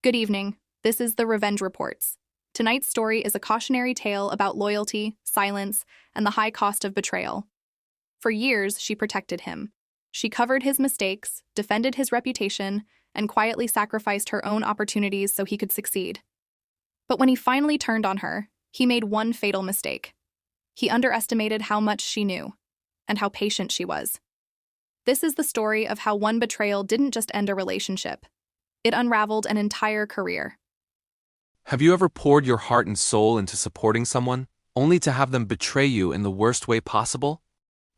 Good evening. This is the Revenge Reports. Tonight's story is a cautionary tale about loyalty, silence, and the high cost of betrayal. For years, she protected him. She covered his mistakes, defended his reputation, and quietly sacrificed her own opportunities so he could succeed. But when he finally turned on her, he made one fatal mistake. He underestimated how much she knew, and how patient she was. This is the story of how one betrayal didn't just end a relationship. It unraveled an entire career. Have you ever poured your heart and soul into supporting someone, only to have them betray you in the worst way possible?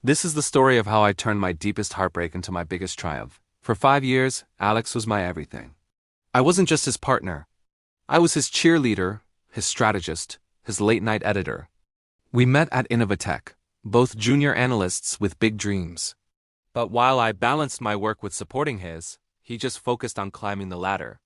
This is the story of how I turned my deepest heartbreak into my biggest triumph. For 5 years, Alex was my everything. I wasn't just his partner. I was his cheerleader, his strategist, his late-night editor. We met at Innovatech, both junior analysts with big dreams. But while I balanced my work with supporting his, he just focused on climbing the ladder.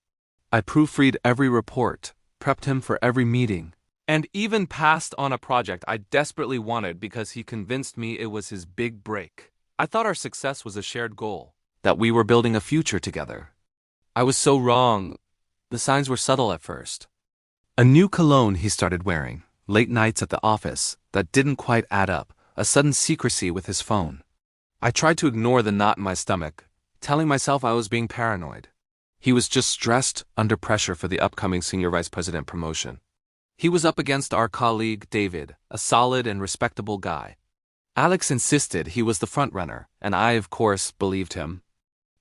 I proofread every report, prepped him for every meeting, and even passed on a project I desperately wanted because he convinced me it was his big break. I thought our success was a shared goal, that we were building a future together. I was so wrong. The signs were subtle at first. A new cologne he started wearing, late nights at the office that didn't quite add up, a sudden secrecy with his phone. I tried to ignore the knot in my stomach, telling myself I was being paranoid. He was just stressed, under pressure for the upcoming senior vice president promotion. He was up against our colleague, David, a solid and respectable guy. Alex insisted he was the frontrunner, and I, of course, believed him.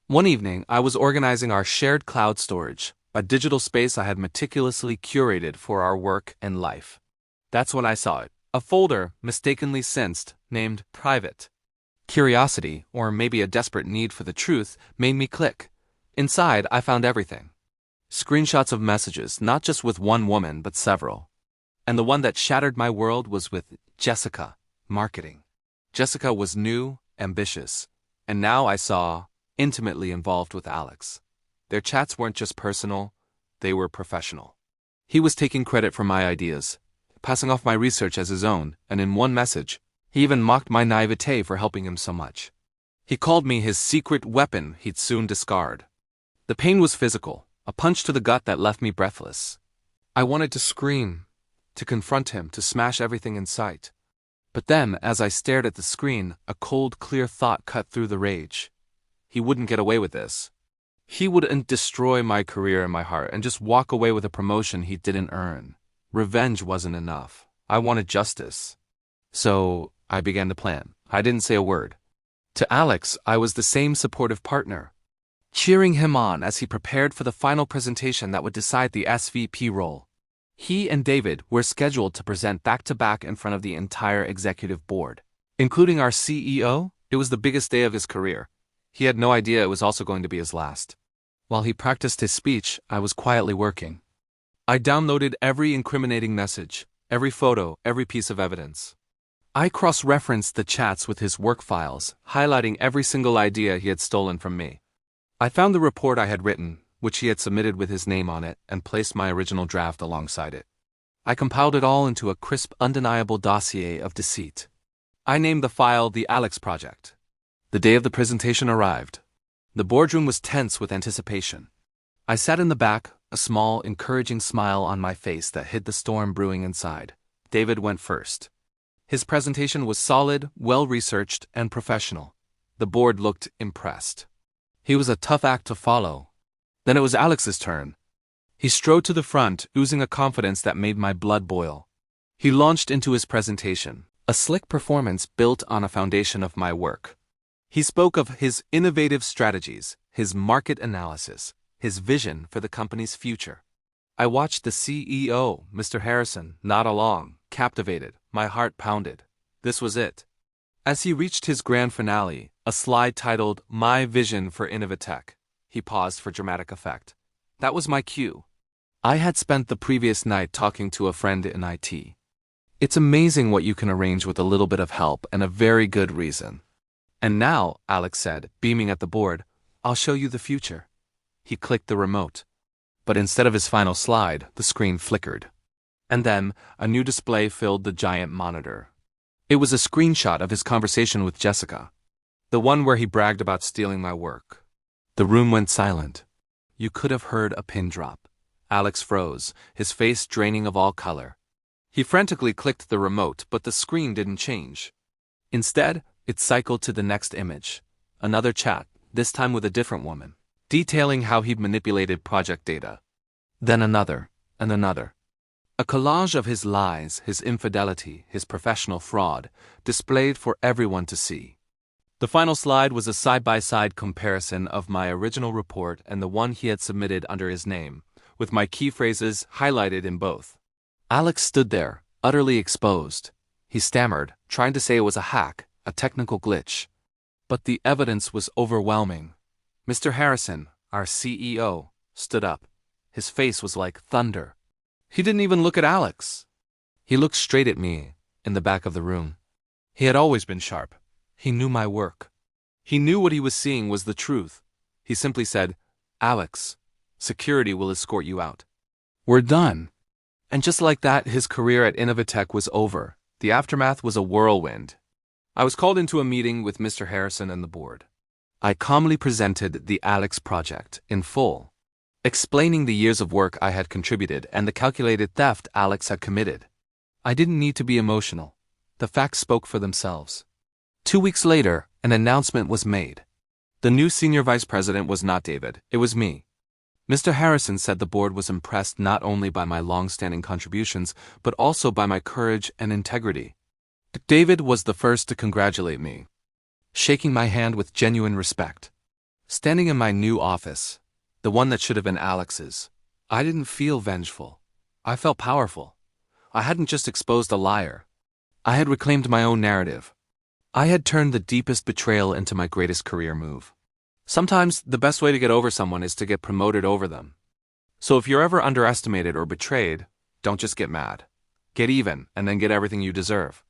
One evening, I was organizing our shared cloud storage, a digital space I had meticulously curated for our work and life. That's when I saw it, a folder mistakenly sensed, named Private. Curiosity, or maybe a desperate need for the truth, made me click. Inside, I found everything. Screenshots of messages, not just with one woman, but several. And the one that shattered my world was with Jessica, marketing. Jessica was new, ambitious, and now I saw, intimately involved with Alex. Their chats weren't just personal, they were professional. He was taking credit for my ideas, passing off my research as his own, and in one message, he even mocked my naivete for helping him so much. He called me his secret weapon he'd soon discard. The pain was physical, a punch to the gut that left me breathless. I wanted to scream, to confront him, to smash everything in sight. But then, as I stared at the screen, a cold, clear thought cut through the rage. He wouldn't get away with this. He wouldn't destroy my career and my heart and just walk away with a promotion he didn't earn. Revenge wasn't enough. I wanted justice. So I began to plan. I didn't say a word. To Alex, I was the same supportive partner, cheering him on as he prepared for the final presentation that would decide the SVP role. He and David were scheduled to present back-to-back in front of the entire executive board, including our CEO. It was the biggest day of his career. He had no idea it was also going to be his last. While he practiced his speech, I was quietly working. I downloaded every incriminating message, every photo, every piece of evidence. I cross-referenced the chats with his work files, highlighting every single idea he had stolen from me. I found the report I had written, which he had submitted with his name on it, and placed my original draft alongside it. I compiled it all into a crisp, undeniable dossier of deceit. I named the file the Alex Project. The day of the presentation arrived. The boardroom was tense with anticipation. I sat in the back, a small, encouraging smile on my face that hid the storm brewing inside. David went first. His presentation was solid, well-researched, and professional. The board looked impressed. He was a tough act to follow. Then it was Alex's turn. He strode to the front, oozing a confidence that made my blood boil. He launched into his presentation, a slick performance built on a foundation of my work. He spoke of his innovative strategies, his market analysis, his vision for the company's future. I watched the CEO, Mr. Harrison, nod along, captivated. My heart pounded. This was it. As he reached his grand finale, a slide titled, "My Vision for Innovatech," he paused for dramatic effect. That was my cue. I had spent the previous night talking to a friend in IT. It's amazing what you can arrange with a little bit of help and a very good reason. And now, Alex said, beaming at the board, "I'll show you the future." He clicked the remote. But instead of his final slide, the screen flickered. And then, a new display filled the giant monitor. It was a screenshot of his conversation with Jessica, the one where he bragged about stealing my work. The room went silent. You could have heard a pin drop. Alex froze, his face draining of all color. He frantically clicked the remote, but the screen didn't change. Instead, it cycled to the next image. Another chat, this time with a different woman, detailing how he'd manipulated project data. Then another, and another. A collage of his lies, his infidelity, his professional fraud, displayed for everyone to see. The final slide was a side-by-side comparison of my original report and the one he had submitted under his name, with my key phrases highlighted in both. Alex stood there, utterly exposed. He stammered, trying to say it was a hack, a technical glitch. But the evidence was overwhelming. Mr. Harrison, our CEO, stood up. His face was like thunder. He didn't even look at Alex. He looked straight at me, in the back of the room. He had always been sharp. He knew my work. He knew what he was seeing was the truth. He simply said, "Alex, security will escort you out. We're done." And just like that, his career at Innovatech was over. The aftermath was a whirlwind. I was called into a meeting with Mr. Harrison and the board. I calmly presented the Alex project in full, explaining the years of work I had contributed and the calculated theft Alex had committed. I didn't need to be emotional. The facts spoke for themselves. 2 weeks later, an announcement was made. The new senior vice president was not David, it was me. Mr. Harrison said the board was impressed not only by my long-standing contributions, but also by my courage and integrity. David was the first to congratulate me, shaking my hand with genuine respect. Standing in my new office, the one that should have been Alex's, I didn't feel vengeful. I felt powerful. I hadn't just exposed a liar. I had reclaimed my own narrative. I had turned the deepest betrayal into my greatest career move. Sometimes the best way to get over someone is to get promoted over them. So if you're ever underestimated or betrayed, don't just get mad. Get even and then get everything you deserve.